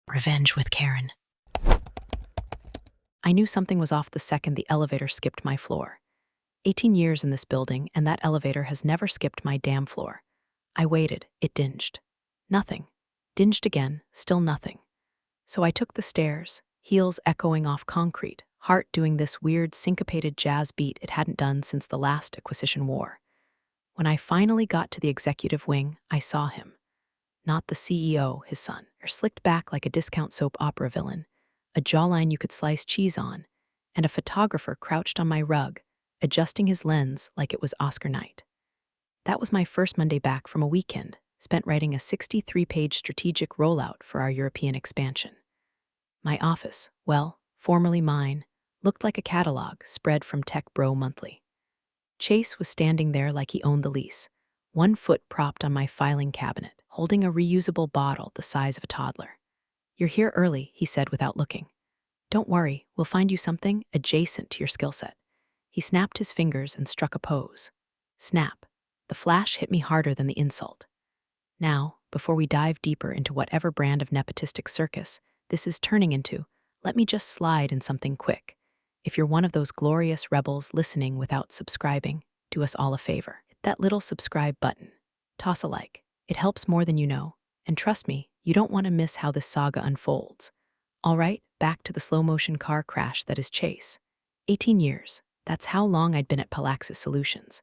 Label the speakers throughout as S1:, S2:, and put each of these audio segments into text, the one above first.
S1: Revenge with Karen.
S2: I knew something was off the second the elevator skipped my floor. 18 years in this building, and that elevator has never skipped my damn floor. I waited. It dinged. Nothing. Dinged again. Still nothing. So I took the stairs, heels echoing off concrete, heart doing this weird syncopated jazz beat it hadn't done since the last acquisition war. When I finally got to the executive wing, I saw him. Not the CEO, his son, or slicked back like a discount soap opera villain, a jawline you could slice cheese on, and a photographer crouched on my rug, adjusting his lens like it was Oscar night. That was my first Monday back from a weekend, spent writing a 63-page strategic rollout for our European expansion. My office, well, formerly mine, looked like a catalog spread from Tech Bro Monthly. Chase was standing there like he owned the lease, one foot propped on my filing cabinet, holding a reusable bottle the size of a toddler. "You're here early," he said without looking. "Don't worry, we'll find you something adjacent to your skill set." He snapped his fingers and struck a pose. Snap. The flash hit me harder than the insult. Now, before we dive deeper into whatever brand of nepotistic circus this is turning into, let me just slide in something quick. If you're one of those glorious rebels listening without subscribing, do us all a favor. Hit that little subscribe button. Toss a like. It helps more than you know. And trust me, you don't want to miss how this saga unfolds. All right, back to the slow-motion car crash that is Chase. 18 years. That's how long I'd been at Palaxis Solutions.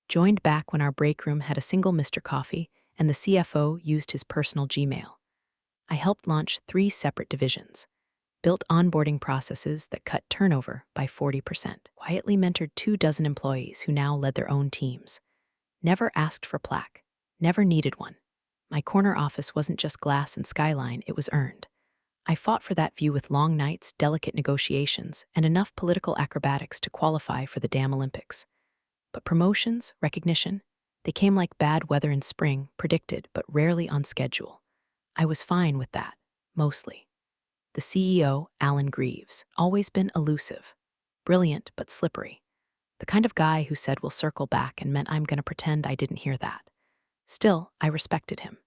S2: Joined back when our break room had a single Mr. Coffee and the CFO used his personal Gmail. I helped launch 3 separate divisions, built onboarding processes that cut turnover by 40%, quietly mentored 24 employees who now led their own teams. Never asked for plaque, never needed one. My corner office wasn't just glass and skyline, it was earned. I fought for that view with long nights, delicate negotiations, and enough political acrobatics to qualify for the damn Olympics. But promotions, recognition, they came like bad weather in spring, predicted but rarely on schedule. I was fine with that, mostly. The CEO, Alan Greaves, always been elusive, brilliant but slippery. The kind of guy who said we'll circle back and meant I'm going to pretend I didn't hear that. Still, I respected him.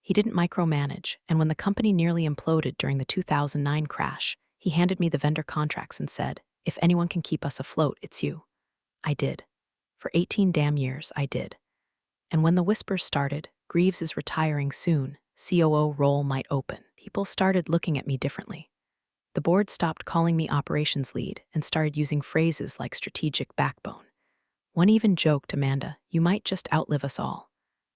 S2: He didn't micromanage, and when the company nearly imploded during the 2009 crash, he handed me the vendor contracts and said, "If anyone can keep us afloat, it's you." I did. For 18 damn years, I did. And when the whispers started, Greaves is retiring soon, COO role might open, people started looking at me differently. The board stopped calling me operations lead and started using phrases like strategic backbone. One even joked, "Amanda, you might just outlive us all."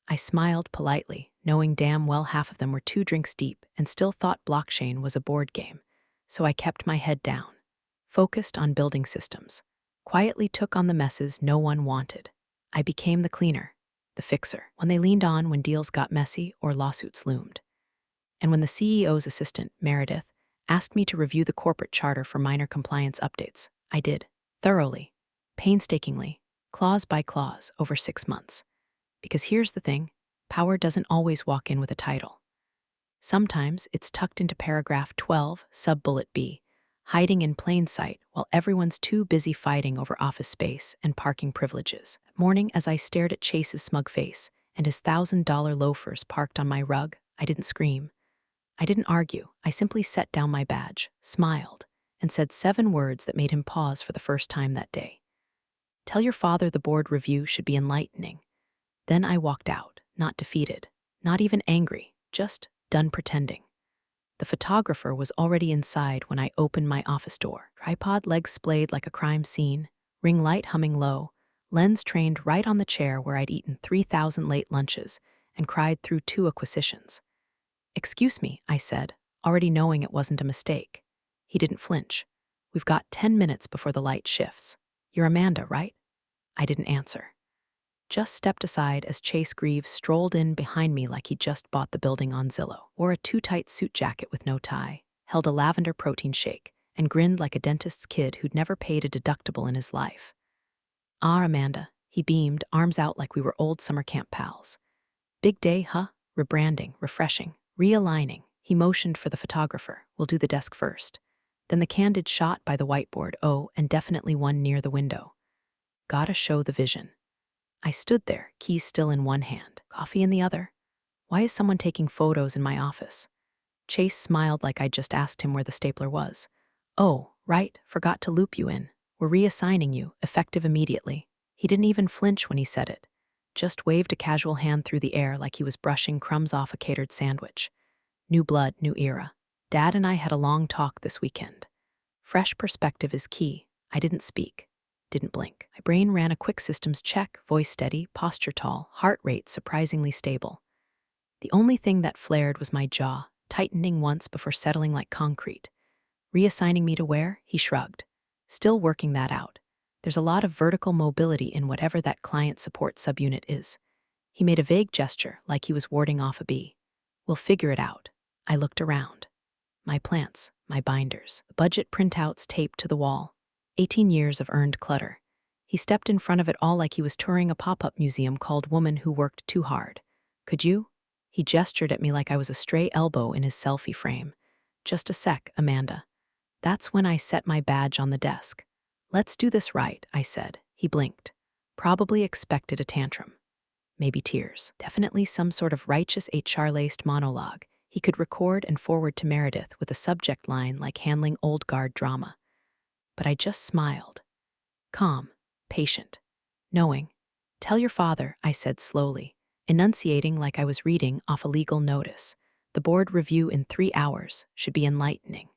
S2: I smiled politely, knowing damn well half of them were 2 drinks deep and still thought blockchain was a board game. So I kept my head down, focused on building systems, quietly took on the messes no one wanted. I became the cleaner, the fixer, when they leaned on when deals got messy or lawsuits loomed. And when the CEO's assistant, Meredith, asked me to review the corporate charter for minor compliance updates, I did, thoroughly, painstakingly, clause by clause, over 6 months. Because here's the thing, power doesn't always walk in with a title. Sometimes it's tucked into paragraph 12, sub-bullet B, hiding in plain sight while everyone's too busy fighting over office space and parking privileges. That morning, as I stared at Chase's smug face and his $1,000 loafers parked on my rug, I didn't scream. I didn't argue. I simply set down my badge, smiled, and said 7 words that made him pause for the first time that day. "Tell your father the board review should be enlightening." Then I walked out, not defeated, not even angry, just done pretending. The photographer was already inside when I opened my office door. Tripod legs splayed like a crime scene, ring light humming low, lens trained right on the chair where I'd eaten 3,000 late lunches and cried through 2 acquisitions. "Excuse me," I said, already knowing it wasn't a mistake. He didn't flinch. "We've got 10 minutes before the light shifts. You're Amanda, right?" I didn't answer. Just stepped aside as Chase Greaves strolled in behind me like he'd just bought the building on Zillow, wore a too-tight suit jacket with no tie, held a lavender protein shake, and grinned like a dentist's kid who'd never paid a deductible in his life. "Ah, Amanda," he beamed, arms out like we were old summer camp pals. "Big day, huh? Rebranding, refreshing, realigning." He motioned for the photographer. "We'll do the desk first." Then the candid shot by the whiteboard, oh, and definitely one near the window. Gotta show the vision. I stood there, keys still in one hand, coffee in the other. Why is someone taking photos in my office? Chase smiled like I'd just asked him where the stapler was. Oh, right, forgot to loop you in. We're reassigning you, effective immediately. He didn't even flinch when he said it. Just waved a casual hand through the air like he was brushing crumbs off a catered sandwich. New blood, new era. Dad and I had a long talk this weekend. Fresh perspective is key. I didn't speak. Didn't blink. My brain ran a quick systems check, voice steady, posture tall, heart rate surprisingly stable. The only thing that flared was my jaw, tightening once before settling like concrete. Reassigning me to where? He shrugged. Still working that out. There's a lot of vertical mobility in whatever that client support subunit is. He made a vague gesture, like he was warding off a bee. We'll figure it out. I looked around. My plants, my binders, the budget printouts taped to the wall. 18 years of earned clutter. He stepped in front of it all like he was touring a pop-up museum called Woman Who Worked Too Hard. Could you? He gestured at me like I was a stray elbow in his selfie frame. Just a sec, Amanda. That's when I set my badge on the desk. Let's do this right, I said. He blinked. Probably expected a tantrum. Maybe tears. Definitely some sort of righteous HR-laced monologue he could record and forward to Meredith with a subject line like handling old guard drama. But I just smiled. Calm, patient, knowing. Tell your father, I said slowly, enunciating like I was reading off a legal notice. The board review in 3 hours should be enlightening.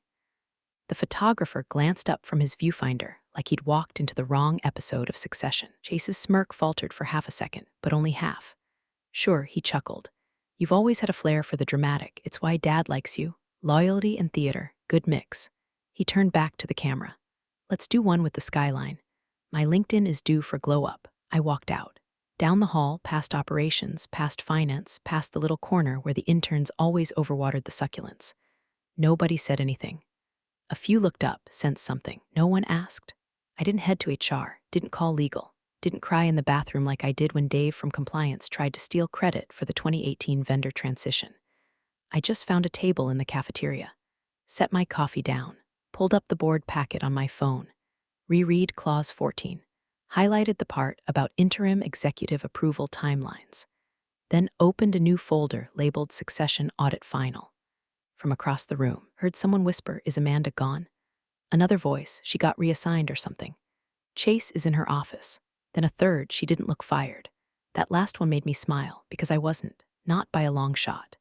S2: The photographer glanced up from his viewfinder like he'd walked into the wrong episode of Succession. Chase's smirk faltered for half a second, but only half. Sure, he chuckled. You've always had a flair for the dramatic. It's why Dad likes you. Loyalty and theater, good mix. He turned back to the camera. Let's do one with the skyline. My LinkedIn is due for glow up. I walked out. Down the hall, past operations, past finance, past the little corner where the interns always overwatered the succulents. Nobody said anything. A few looked up, sensed something. No one asked. I didn't head to HR, didn't call legal, didn't cry in the bathroom like I did when Dave from compliance tried to steal credit for the 2018 vendor transition. I just found a table in the cafeteria, set my coffee down, pulled up the board packet on my phone, reread Clause 14, highlighted the part about interim executive approval timelines, then opened a new folder labeled Succession Audit Final. From across the room, heard someone whisper, "Is Amanda gone?" Another voice, "She got reassigned or something." "Chase is in her office." Then a third, "She didn't look fired." That last one made me smile, because I wasn't, not by a long shot.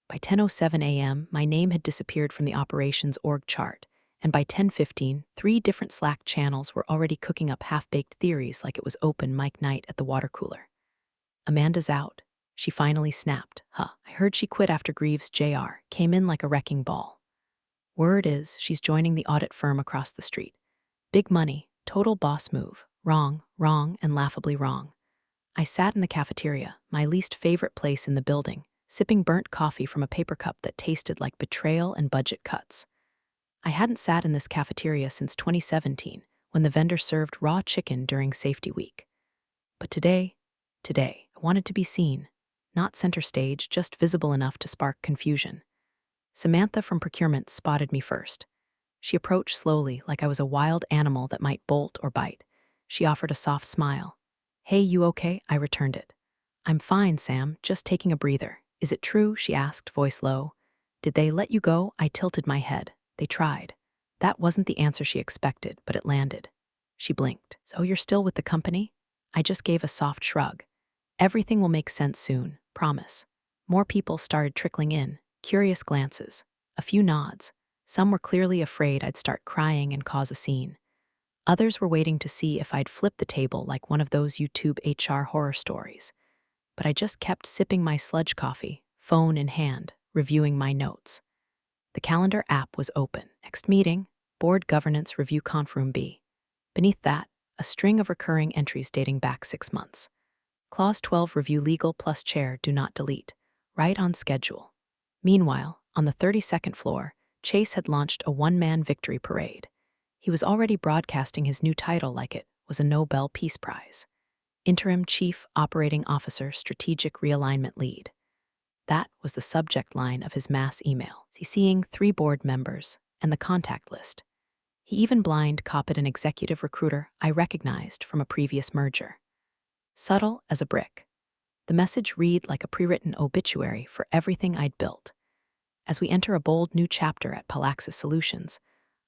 S2: By 10:07 a.m., my name had disappeared from the operations org chart, and by 10:15, 3 different Slack channels were already cooking up half-baked theories like it was open mic night at the water cooler. Amanda's out. She finally snapped. I heard she quit after Greaves Jr. came in like a wrecking ball. Word is, she's joining the audit firm across the street. Big money, total boss move. Wrong, and laughably wrong. I sat in the cafeteria, my least favorite place in the building, sipping burnt coffee from a paper cup that tasted like betrayal and budget cuts. I hadn't sat in this cafeteria since 2017, when the vendor served raw chicken during safety week. But today, I wanted to be seen. Not center stage, just visible enough to spark confusion. Samantha from procurement spotted me first. She approached slowly, like I was a wild animal that might bolt or bite. She offered a soft smile. "Hey, you okay?" I returned it. "I'm fine, Sam, just taking a breather." "Is it true?" she asked, voice low. "Did they let you go?" I tilted my head. "They tried." That wasn't the answer she expected, but it landed. She blinked. "So you're still with the company?" I just gave a soft shrug. "Everything will make sense soon, promise." More people started trickling in, curious glances, a few nods. Some were clearly afraid I'd start crying and cause a scene. Others were waiting to see if I'd flip the table like one of those YouTube HR horror stories. But I just kept sipping my sludge coffee, phone in hand, reviewing my notes. The calendar app was open. Next meeting, Board Governance Review Conf Room B. Beneath that, a string of recurring entries dating back 6 months. Clause 12, review legal plus chair, do not delete. Right on schedule. Meanwhile, on the 32nd floor, Chase had launched a one-man victory parade. He was already broadcasting his new title like it was a Nobel Peace Prize. Interim Chief Operating Officer Strategic Realignment Lead. That was the subject line of his mass email, CCing 3 board members and the contact list. He even blind copied an executive recruiter I recognized from a previous merger. Subtle as a brick. The message read like a pre-written obituary for everything I'd built. As we enter a bold new chapter at Palaxis Solutions,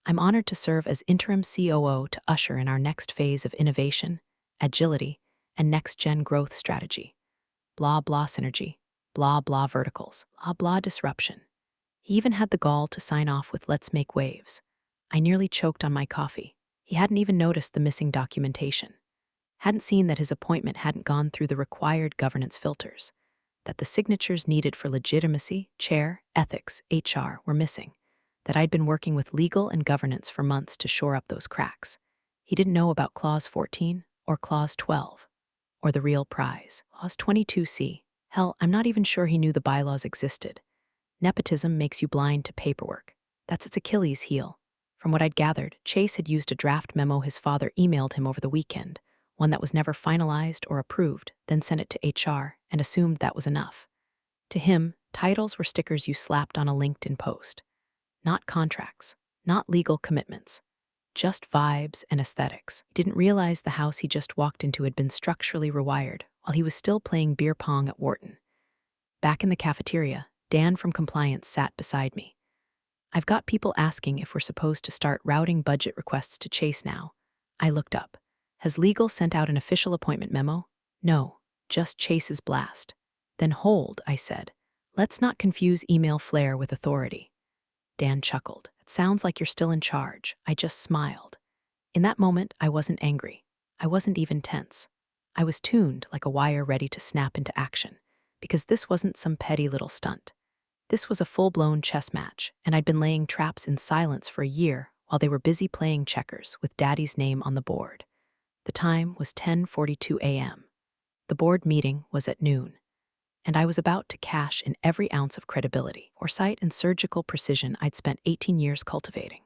S2: I'm honored to serve as interim COO to usher in our next phase of innovation, agility, and next-gen growth strategy. Blah, blah synergy, blah, blah verticals, blah, blah disruption. He even had the gall to sign off with "Let's make waves." I nearly choked on my coffee. He hadn't even noticed the missing documentation. Hadn't seen that his appointment hadn't gone through the required governance filters, that the signatures needed for legitimacy, chair, ethics, HR were missing, that I'd been working with legal and governance for months to shore up those cracks. He didn't know about Clause 14 or Clause 12, or the real prize, Clause 22C. Hell, I'm not even sure he knew the bylaws existed. Nepotism makes you blind to paperwork. That's its Achilles heel. From what I'd gathered, Chase had used a draft memo his father emailed him over the weekend, one that was never finalized or approved, then sent it to HR and assumed that was enough. To him, titles were stickers you slapped on a LinkedIn post. Not contracts, not legal commitments, just vibes and aesthetics. He didn't realize the house he just walked into had been structurally rewired while he was still playing beer pong at Wharton. Back in the cafeteria, Dan from compliance sat beside me. "I've got people asking if we're supposed to start routing budget requests to Chase now." I looked up. "Has legal sent out an official appointment memo?" "No, just Chase's blast." "Then hold," I said. "Let's not confuse email flair with authority." Dan chuckled. "It sounds like you're still in charge." I just smiled. In that moment, I wasn't angry. I wasn't even tense. I was tuned like a wire ready to snap into action, because this wasn't some petty little stunt. This was a full-blown chess match, and I'd been laying traps in silence for a year while they were busy playing checkers with Daddy's name on the board. The time was 10:42 a.m. The board meeting was at noon, and I was about to cash in every ounce of credibility, foresight, and surgical precision I'd spent 18 years cultivating.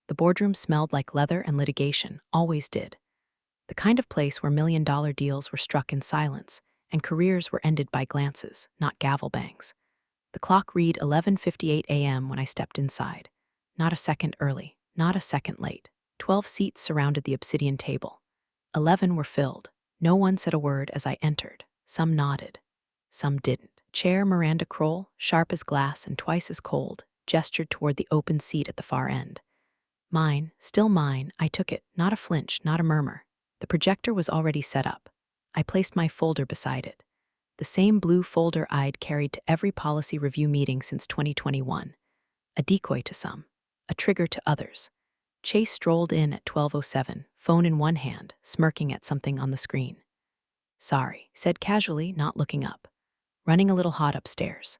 S2: The boardroom smelled like leather and litigation, always did. The kind of place where million-dollar deals were struck in silence, and careers were ended by glances, not gavel bangs. The clock read 11:58 a.m. when I stepped inside. Not a second early, not a second late. 12 seats surrounded the obsidian table. 11 were filled. No one said a word as I entered. Some nodded. Some didn't. Chair Miranda Kroll, sharp as glass and twice as cold, gestured toward the open seat at the far end. Mine, still mine, I took it, not a flinch, not a murmur. The projector was already set up. I placed my folder beside it. The same blue folder I'd carried to every policy review meeting since 2021. A decoy to some, a trigger to others. Chase strolled in at 12:07, phone in one hand, smirking at something on the screen. "Sorry," said casually, not looking up. "Running a little hot upstairs.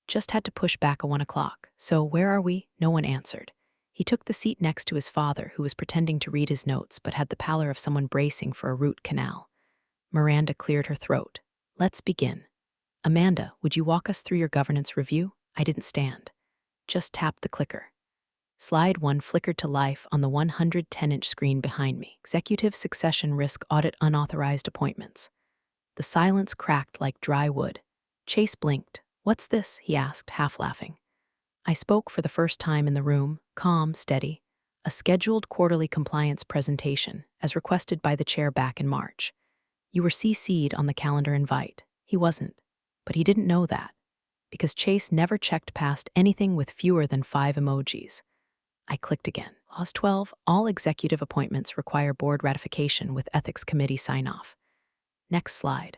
S2: Just had to push back a 1 o'clock. So where are we?" No one answered. He took the seat next to his father, who was pretending to read his notes but had the pallor of someone bracing for a root canal. Miranda cleared her throat. "Let's begin. Amanda, would you walk us through your governance review?" I didn't stand. Just tapped the clicker. Slide 1 flickered to life on the 110-inch screen behind me. Executive Succession Risk Audit Unauthorized Appointments. The silence cracked like dry wood. Chase blinked. "What's this?" he asked, half laughing. I spoke for the first time in the room, calm, steady. "A scheduled quarterly compliance presentation, as requested by the chair back in March. You were CC'd on the calendar invite." He wasn't. But he didn't know that, because Chase never checked past anything with fewer than 5 emojis. I clicked again. Clause 12, all executive appointments require board ratification with ethics committee sign-off. Next slide.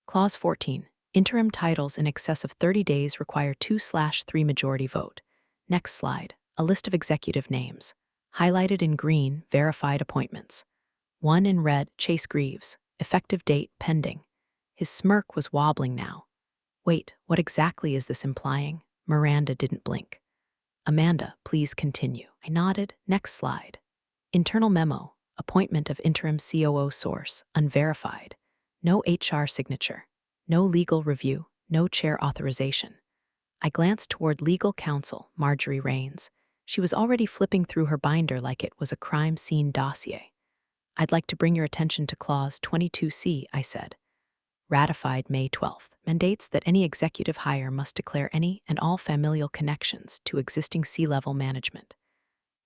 S2: Clause 14, interim titles in excess of 30 days require 2/3 majority vote. Next slide, a list of executive names. Highlighted in green, verified appointments. 1 in red, Chase Greaves, effective date pending. His smirk was wobbling now. "Wait, what exactly is this implying?" Miranda didn't blink. "Amanda, please continue." I nodded. Next slide. Internal memo, appointment of interim COO source, unverified. No HR signature. No legal review. No chair authorization. I glanced toward legal counsel, Marjorie Rains. She was already flipping through her binder like it was a crime scene dossier. "I'd like to bring your attention to Clause 22C, I said. Ratified May 12th, mandates that any executive hire must declare any and all familial connections to existing C-level management.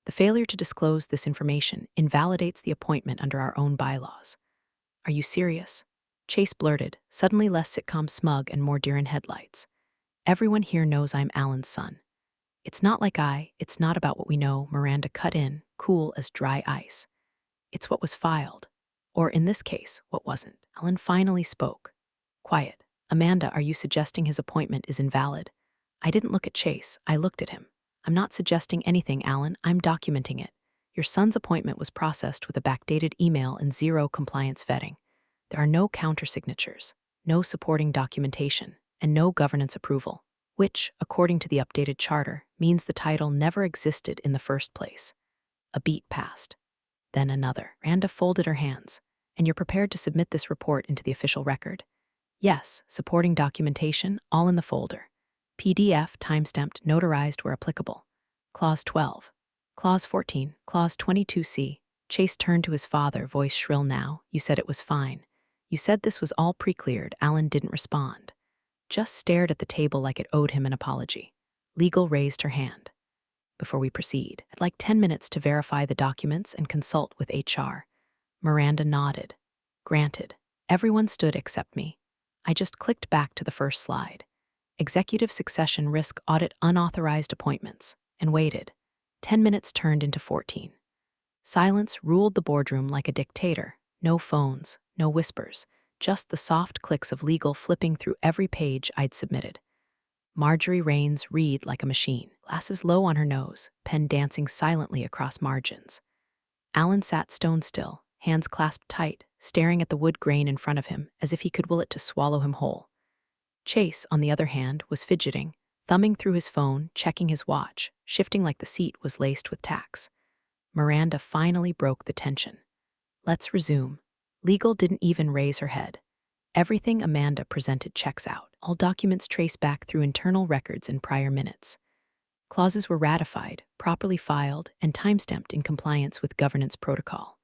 S2: The failure to disclose this information invalidates the appointment under our own bylaws." "Are you serious?" Chase blurted, suddenly less sitcom smug and more deer in headlights. "Everyone here knows I'm Alan's son. It's not about what we know, Miranda cut in, cool as dry ice. It's what was filed. Or in this case, what wasn't. Alan finally spoke. Quiet. Amanda, are you suggesting his appointment is invalid? I didn't look at Chase, I looked at him. I'm not suggesting anything, Alan, I'm documenting it. Your son's appointment was processed with a backdated email and zero compliance vetting. There are no countersignatures, no supporting documentation, and no governance approval, which, according to the updated charter, means the title never existed in the first place. A beat passed. Then another. Miranda folded her hands. And you're prepared to submit this report into the official record? Yes, supporting documentation, all in the folder. PDF, timestamped, notarized where applicable. Clause 12. Clause 14. Clause 22C. Chase turned to his father, voice shrill now. You said it was fine. You said this was all pre-cleared. Alan didn't respond. Just stared at the table like it owed him an apology. Legal raised her hand. Before we proceed, I'd like 10 minutes to verify the documents and consult with HR. Miranda nodded. Granted. Everyone stood except me. I just clicked back to the first slide. Executive succession risk audit unauthorized appointments, and waited. 10 minutes turned into 14. Silence ruled the boardroom like a dictator. No phones, no whispers, just the soft clicks of legal flipping through every page I'd submitted. Marjorie Raines read like a machine, glasses low on her nose, pen dancing silently across margins. Alan sat stone still, hands clasped tight, staring at the wood grain in front of him as if he could will it to swallow him whole. Chase, on the other hand, was fidgeting, thumbing through his phone, checking his watch, shifting like the seat was laced with tacks. Miranda finally broke the tension. Let's resume. Legal didn't even raise her head. Everything Amanda presented checks out. All documents trace back through internal records in prior minutes. Clauses were ratified, properly filed, and timestamped in compliance with governance protocol.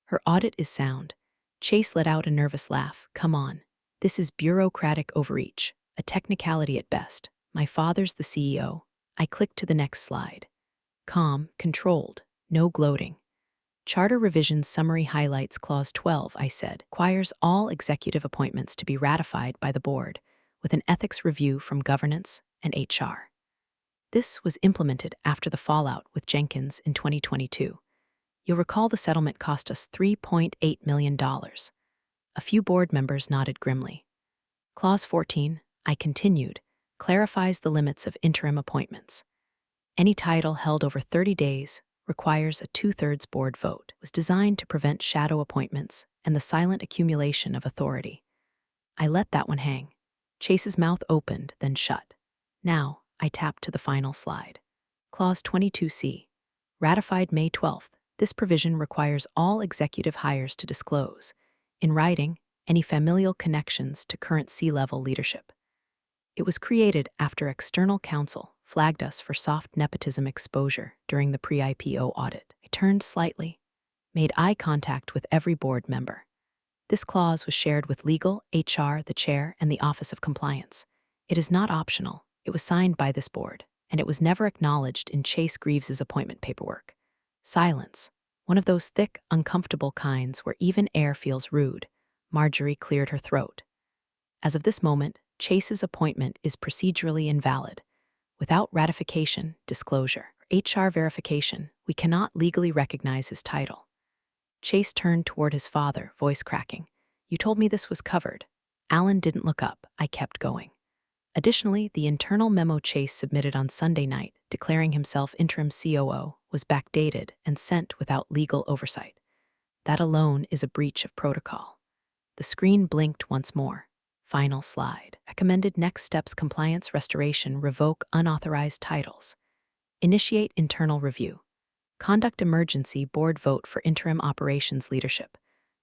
S2: Her audit is sound. Chase let out a nervous laugh. Come on. This is bureaucratic overreach, a technicality at best. My father's the CEO. I clicked to the next slide. Calm, controlled, no gloating. Charter Revisions Summary highlights Clause 12, I said, requires all executive appointments to be ratified by the board, with an ethics review from governance and HR. This was implemented after the fallout with Jenkins in 2022. You'll recall the settlement cost us $3.8 million. A few board members nodded grimly. Clause 14, I continued, clarifies the limits of interim appointments. Any title held over 30 days requires a 2/3 board vote. It was designed to prevent shadow appointments and the silent accumulation of authority. I let that one hang. Chase's mouth opened, then shut. Now, I tapped to the final slide. Clause 22C. Ratified May 12th. This provision requires all executive hires to disclose, in writing, any familial connections to current C-level leadership. It was created after external counsel flagged us for soft nepotism exposure during the pre-IPO audit. I turned slightly, made eye contact with every board member. This clause was shared with legal, HR, the chair, and the Office of Compliance. It is not optional. It was signed by this board, and it was never acknowledged in Chase Greaves's appointment paperwork. Silence. One of those thick, uncomfortable kinds where even air feels rude. Marjorie cleared her throat. As of this moment, Chase's appointment is procedurally invalid. Without ratification, disclosure, or HR verification, we cannot legally recognize his title. Chase turned toward his father, voice cracking. You told me this was covered. Alan didn't look up. I kept going. Additionally, the internal memo Chase submitted on Sunday night, declaring himself interim COO, was backdated and sent without legal oversight. That alone is a breach of protocol. The screen blinked once more. Final slide. Recommended next steps: compliance restoration, revoke unauthorized titles. Initiate internal review. Conduct emergency board vote for interim operations leadership.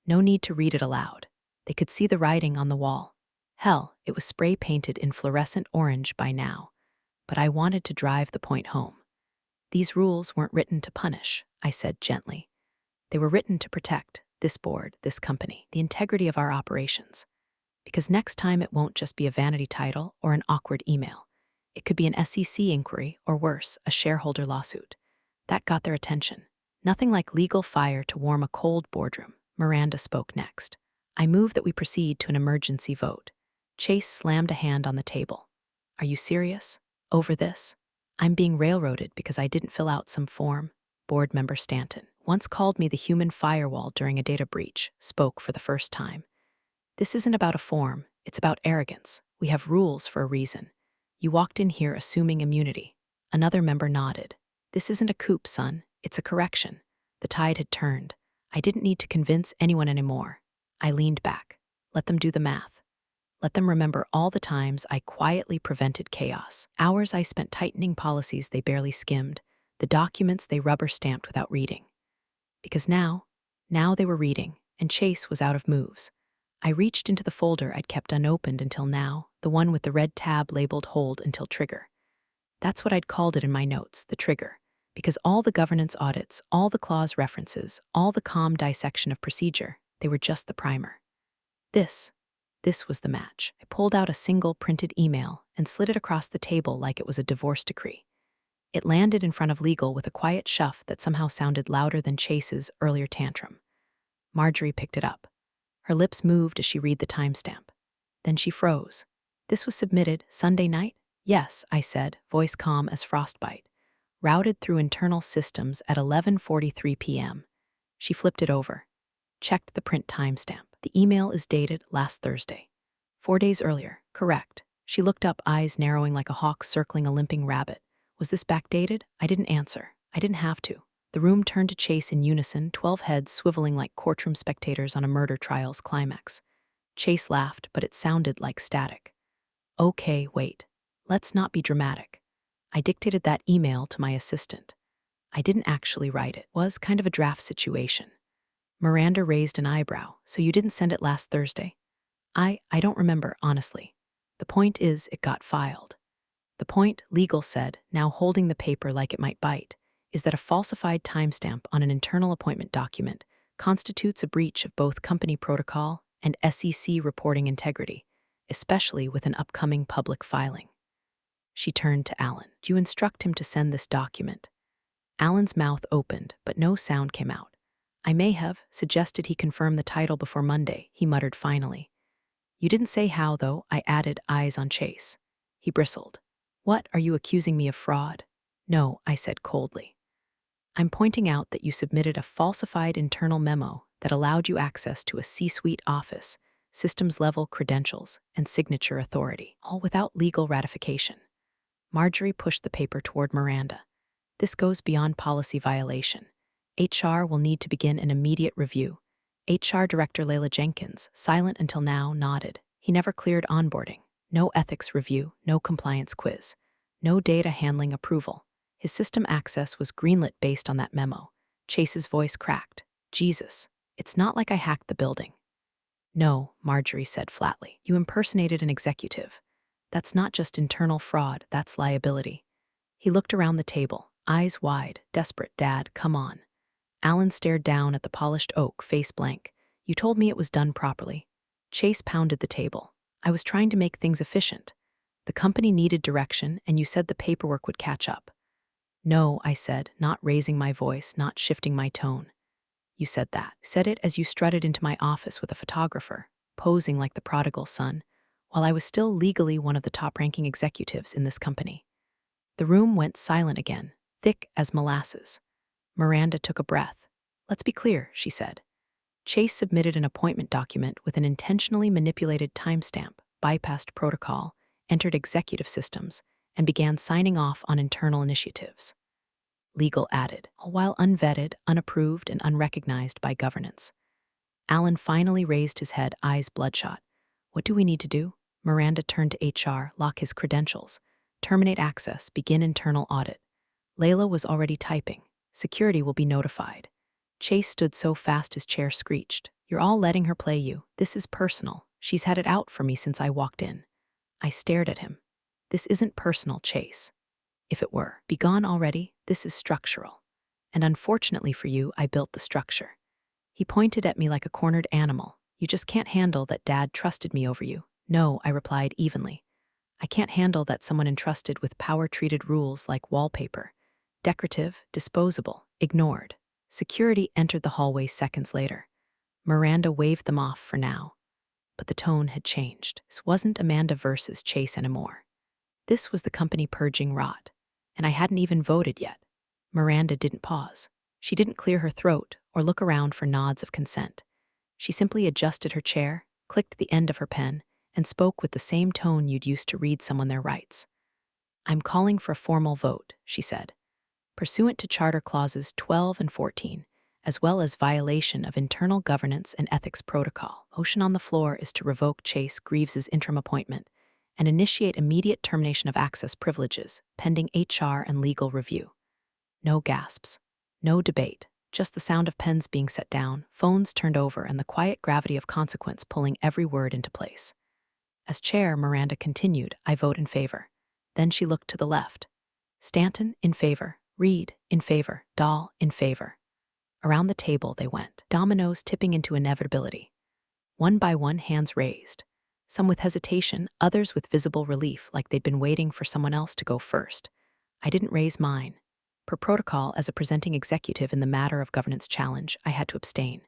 S2: No need to read it aloud. They could see the writing on the wall. Hell, it was spray painted in fluorescent orange by now. But I wanted to drive the point home. These rules weren't written to punish, I said gently. They were written to protect this board, this company, the integrity of our operations. Because next time it won't just be a vanity title or an awkward email. It could be an SEC inquiry, or worse, a shareholder lawsuit. That got their attention. Nothing like legal fire to warm a cold boardroom. Miranda spoke next. I move that we proceed to an emergency vote. Chase slammed a hand on the table. Are you serious? Over this? I'm being railroaded because I didn't fill out some form. Board member Stanton once called me the human firewall during a data breach, spoke for the first time. This isn't about a form, it's about arrogance. We have rules for a reason. You walked in here assuming immunity. Another member nodded. This isn't a coup, son. It's a correction. The tide had turned. I didn't need to convince anyone anymore. I leaned back. Let them do the math. Let them remember all the times I quietly prevented chaos. Hours I spent tightening policies they barely skimmed, the documents they rubber-stamped without reading. Because now they were reading, and Chase was out of moves. I reached into the folder I'd kept unopened until now, the one with the red tab labeled Hold Until Trigger. That's what I'd called it in my notes, the trigger, because all the governance audits, all the clause references, all the calm dissection of procedure, they were just the primer. This was the match. I pulled out a single printed email and slid it across the table like it was a divorce decree. It landed in front of legal with a quiet shuff that somehow sounded louder than Chase's earlier tantrum. Marjorie picked it up. Her lips moved as she read the timestamp. Then she froze. This was submitted Sunday night? Yes, I said, voice calm as frostbite. Routed through internal systems at 11:43 p.m. She flipped it over. Checked the print timestamp. The email is dated last Thursday. 4 days earlier. Correct. She looked up, eyes narrowing like a hawk circling a limping rabbit. Was this backdated? I didn't answer. I didn't have to. The room turned to Chase in unison, 12 heads swiveling like courtroom spectators on a murder trial's climax. Chase laughed, but it sounded like static. Okay, wait. Let's not be dramatic. I dictated that email to my assistant. I didn't actually write it. It was kind of a draft situation. Miranda raised an eyebrow. So you didn't send it last Thursday? I don't remember, honestly. The point is, it got filed. The point, legal said, now holding the paper like it might bite, is that a falsified timestamp on an internal appointment document constitutes a breach of both company protocol and SEC reporting integrity, especially with an upcoming public filing. She turned to Alan. Do you instruct him to send this document? Alan's mouth opened, but no sound came out. I may have suggested he confirm the title before Monday, he muttered finally. You didn't say how, though, I added, eyes on Chase. He bristled. What, are you accusing me of fraud? No, I said coldly. I'm pointing out that you submitted a falsified internal memo that allowed you access to a C-suite office, systems-level credentials, and signature authority, all without legal ratification. Marjorie pushed the paper toward Miranda. This goes beyond policy violation. HR will need to begin an immediate review. HR Director Layla Jenkins, silent until now, nodded. He never cleared onboarding. No ethics review, no compliance quiz, no data handling approval. His system access was greenlit based on that memo. Chase's voice cracked. Jesus, it's not like I hacked the building. No, Marjorie said flatly. You impersonated an executive. That's not just internal fraud, that's liability. He looked around the table, eyes wide, desperate. Dad, come on. Alan stared down at the polished oak, face blank. You told me it was done properly. Chase pounded the table. I was trying to make things efficient. The company needed direction, and you said the paperwork would catch up. No, I said, not raising my voice, not shifting my tone. You said that. You said it as you strutted into my office with a photographer, posing like the prodigal son, while I was still legally one of the top-ranking executives in this company. The room went silent again, thick as molasses. Miranda took a breath. Let's be clear, she said. Chase submitted an appointment document with an intentionally manipulated timestamp, bypassed protocol, entered executive systems, and began signing off on internal initiatives. Legal added, all while unvetted, unapproved, and unrecognized by governance. Alan finally raised his head, eyes bloodshot. What do we need to do? Miranda turned to HR, lock his credentials, terminate access, begin internal audit. Layla was already typing. Security will be notified. Chase stood so fast his chair screeched. You're all letting her play you. This is personal. She's had it out for me since I walked in. I stared at him. This isn't personal, Chase. If it were, be gone already. This is structural. And unfortunately for you, I built the structure. He pointed at me like a cornered animal. You just can't handle that Dad trusted me over you. No, I replied evenly. I can't handle that someone entrusted with power-treated rules like wallpaper. Decorative, disposable, ignored. Security entered the hallway seconds later. Miranda waved them off for now. But the tone had changed. This wasn't Amanda versus Chase anymore. This was the company purging rot. and I hadn't even voted yet. Miranda didn't pause. She didn't clear her throat or look around for nods of consent. She simply adjusted her chair, clicked the end of her pen, and spoke with the same tone you'd use to read someone their rights. "I'm calling for a formal vote," she said. "Pursuant to Charter Clauses 12 and 14, as well as violation of internal governance and ethics protocol, motion on the floor is to revoke Chase Greaves's interim appointment and initiate immediate termination of access privileges, pending HR and legal review." No gasps, no debate, just the sound of pens being set down, phones turned over, and the quiet gravity of consequence pulling every word into place. As chair, Miranda continued, "I vote in favor." Then she looked to the left. "Stanton, in favor. Reed, in favor. Dahl, in favor." Around the table they went, dominoes tipping into inevitability. One by one, hands raised. Some with hesitation, others with visible relief, like they'd been waiting for someone else to go first. I didn't raise mine. Per protocol, as a presenting executive in the matter of governance challenge, I had to abstain.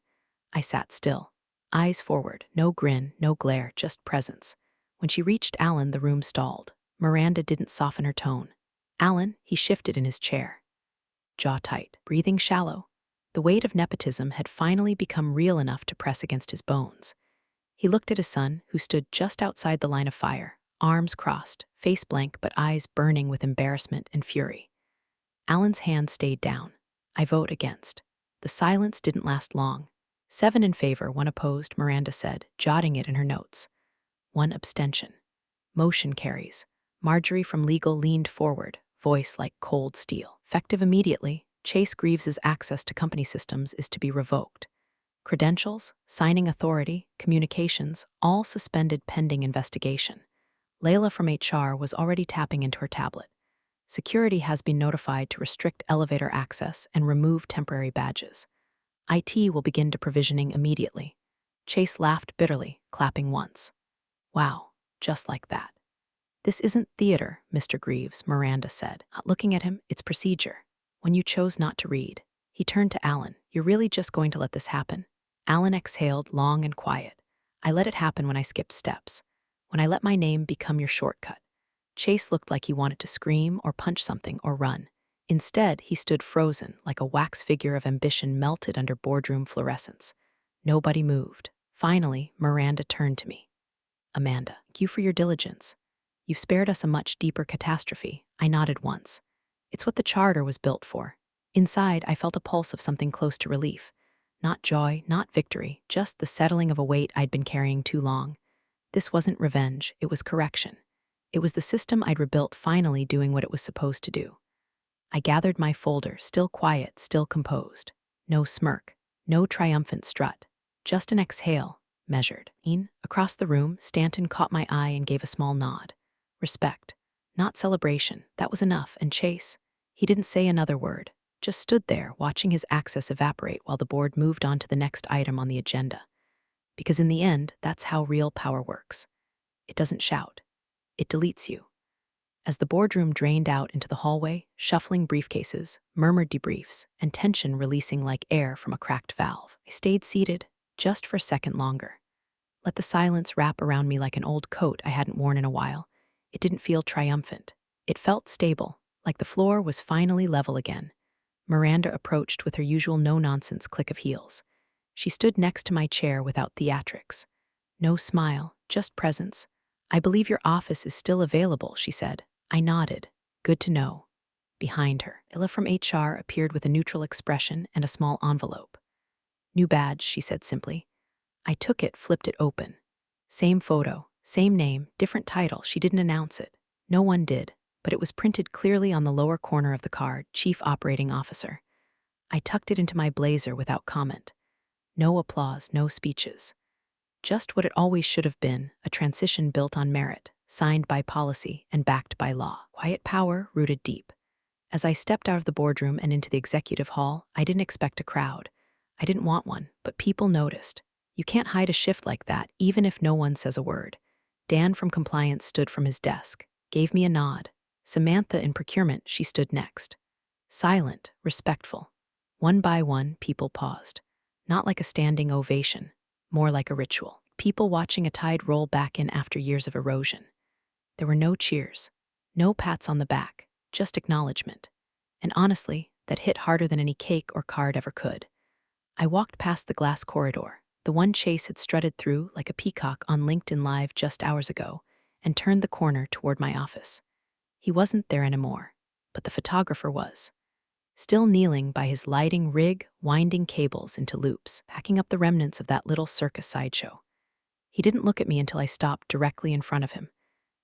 S2: I sat still, eyes forward, no grin, no glare, just presence. When she reached Alan, the room stalled. Miranda didn't soften her tone. "Alan," he shifted in his chair. Jaw tight, breathing shallow. The weight of nepotism had finally become real enough to press against his bones. He looked at his son, who stood just outside the line of fire, arms crossed, face blank but eyes burning with embarrassment and fury. Alan's hand stayed down. "I vote against." The silence didn't last long. 7 in favor, 1 opposed, Miranda said, jotting it in her notes. 1 abstention. Motion carries. Marjorie from legal leaned forward, voice like cold steel. "Effective immediately, Chase Greaves's access to company systems is to be revoked. Credentials, signing authority, communications, all suspended pending investigation." Layla from HR was already tapping into her tablet. "Security has been notified to restrict elevator access and remove temporary badges. IT will begin deprovisioning immediately." Chase laughed bitterly, clapping once. "Wow, just like that." "This isn't theater, Mr. Greaves," Miranda said, not looking at him. "It's procedure. When you chose not to read." He turned to Alan. "You're really just going to let this happen?" Alan exhaled, long and quiet. "I let it happen when I skipped steps. When I let my name become your shortcut." Chase looked like he wanted to scream or punch something or run. Instead, he stood frozen, like a wax figure of ambition melted under boardroom fluorescence. Nobody moved. Finally, Miranda turned to me. "Amanda, thank you for your diligence. You've spared us a much deeper catastrophe." I nodded once. "It's what the charter was built for." Inside, I felt a pulse of something close to relief. Not joy, not victory, just the settling of a weight I'd been carrying too long. This wasn't revenge, it was correction. It was the system I'd rebuilt finally doing what it was supposed to do. I gathered my folder, still quiet, still composed. No smirk, no triumphant strut. Just an exhale, measured. Across the room, Stanton caught my eye and gave a small nod. Respect, not celebration, that was enough. And Chase, he didn't say another word, just stood there watching his access evaporate while the board moved on to the next item on the agenda. Because in the end, that's how real power works. It doesn't shout. It deletes you. As the boardroom drained out into the hallway, shuffling briefcases, murmured debriefs, and tension releasing like air from a cracked valve, I stayed seated, just for a second longer. Let the silence wrap around me like an old coat I hadn't worn in a while. It didn't feel triumphant. It felt stable, like the floor was finally level again. Miranda approached with her usual no-nonsense click of heels. She stood next to my chair without theatrics. No smile, just presence. "I believe your office is still available," she said. I nodded. "Good to know." Behind her, Illa from HR appeared with a neutral expression and a small envelope. "New badge," she said simply. I took it, flipped it open. Same photo, same name, different title. She didn't announce it. No one did, but it was printed clearly on the lower corner of the card, Chief Operating Officer. I tucked it into my blazer without comment. No applause, no speeches. Just what it always should have been, a transition built on merit, signed by policy and backed by law. Quiet power rooted deep. As I stepped out of the boardroom and into the executive hall, I didn't expect a crowd. I didn't want one, but people noticed. You can't hide a shift like that, even if no one says a word. Dan from compliance stood from his desk, gave me a nod. Samantha in procurement, she stood next. Silent, respectful. One by one, people paused. Not like a standing ovation, more like a ritual. People watching a tide roll back in after years of erosion. There were no cheers, no pats on the back, just acknowledgement. And honestly, that hit harder than any cake or card ever could. I walked past the glass corridor, the one Chase had strutted through like a peacock on LinkedIn Live just hours ago, and turned the corner toward my office. He wasn't there anymore, but the photographer was. Still kneeling by his lighting rig, winding cables into loops, packing up the remnants of that little circus sideshow. He didn't look at me until I stopped directly in front of him.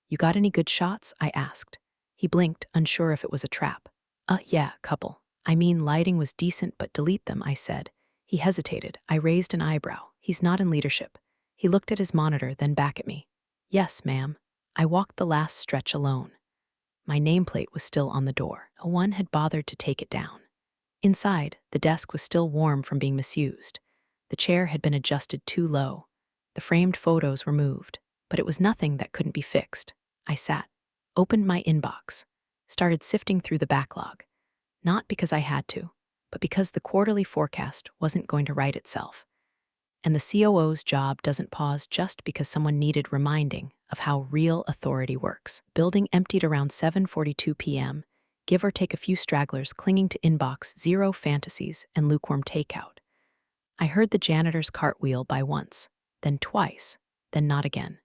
S2: "You got any good shots?" I asked. He blinked, unsure if it was a trap. Yeah, couple. I mean, lighting was decent, but delete them," I said. He hesitated. I raised an eyebrow. He's not in leadership. He looked at his monitor, then back at me. "Yes, ma'am." I walked the last stretch alone. My nameplate was still on the door. No one had bothered to take it down. Inside, the desk was still warm from being misused. The chair had been adjusted too low. The framed photos were moved, but it was nothing that couldn't be fixed. I sat, opened my inbox, started sifting through the backlog. Not because I had to, but because the quarterly forecast wasn't going to write itself. And the COO's job doesn't pause just because someone needed reminding of how real authority works. Building emptied around 7:42 p.m., give or take a few stragglers clinging to inbox, zero fantasies, and lukewarm takeout. I heard the janitor's cartwheel by once, then twice, then not again.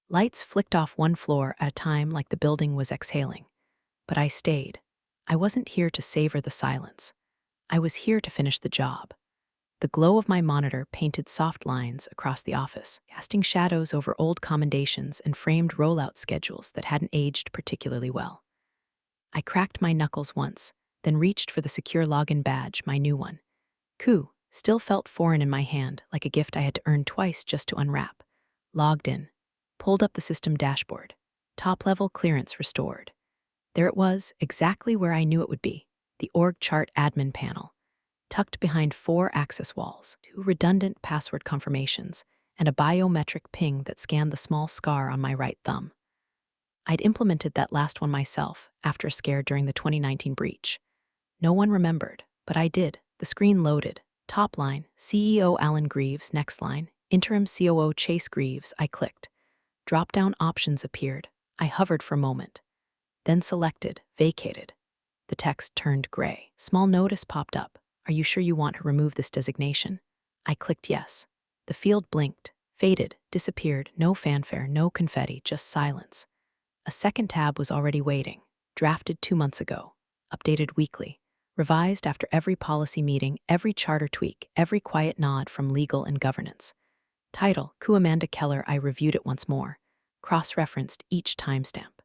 S2: Lights flicked off one floor at a time like the building was exhaling. But I stayed. I wasn't here to savor the silence. I was here to finish the job. The glow of my monitor painted soft lines across the office, casting shadows over old commendations and framed rollout schedules that hadn't aged particularly well. I cracked my knuckles once, then reached for the secure login badge, my new one. Still felt foreign in my hand, like a gift I had to earn twice just to unwrap. Logged in. Pulled up the system dashboard. Top-level clearance restored. There it was, exactly where I knew it would be, the org chart admin panel. Tucked behind 4 access walls, 2 redundant password confirmations, and a biometric ping that scanned the small scar on my right thumb. I'd implemented that last one myself after a scare during the 2019 breach. No one remembered, but I did. The screen loaded. Top line, CEO Alan Greaves. Next line, interim COO Chase Greaves. I clicked. Drop-down options appeared. I hovered for a moment. Then selected, vacated. The text turned gray. Small notice popped up. "Are you sure you want to remove this designation?" I clicked yes. The field blinked, faded, disappeared, no fanfare, no confetti, just silence. A second tab was already waiting. Drafted 2 months ago. Updated weekly. Revised after every policy meeting, every charter tweak, every quiet nod from legal and governance. Title, Amanda Keller. I reviewed it once more. Cross-referenced each timestamp.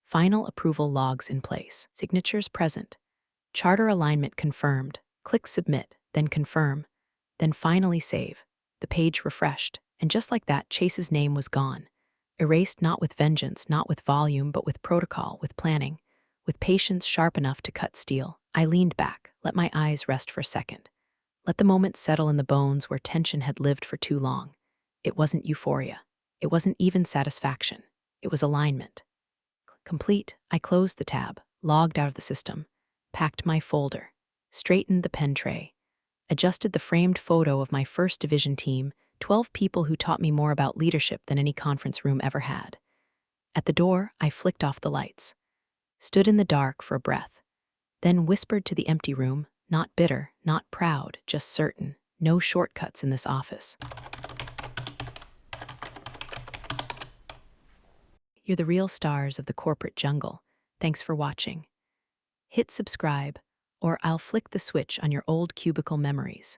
S2: Final approval logs in place. Signatures present. Charter alignment confirmed. Click submit, then confirm, then finally save. The page refreshed, and just like that, Chase's name was gone. Erased not with vengeance, not with volume, but with protocol, with planning, with patience sharp enough to cut steel. I leaned back, let my eyes rest for a second. Let the moment settle in the bones where tension had lived for too long. It wasn't euphoria. It wasn't even satisfaction. It was alignment. Complete, I closed the tab, logged out of the system, packed my folder, straightened the pen tray, adjusted the framed photo of my first division team, 12 people who taught me more about leadership than any conference room ever had. At the door, I flicked off the lights, stood in the dark for a breath, then whispered to the empty room, not bitter, not proud, just certain, no shortcuts in this office. You're the real stars of the corporate jungle. Thanks for watching. Hit subscribe, or I'll flick the switch on your old cubicle memories.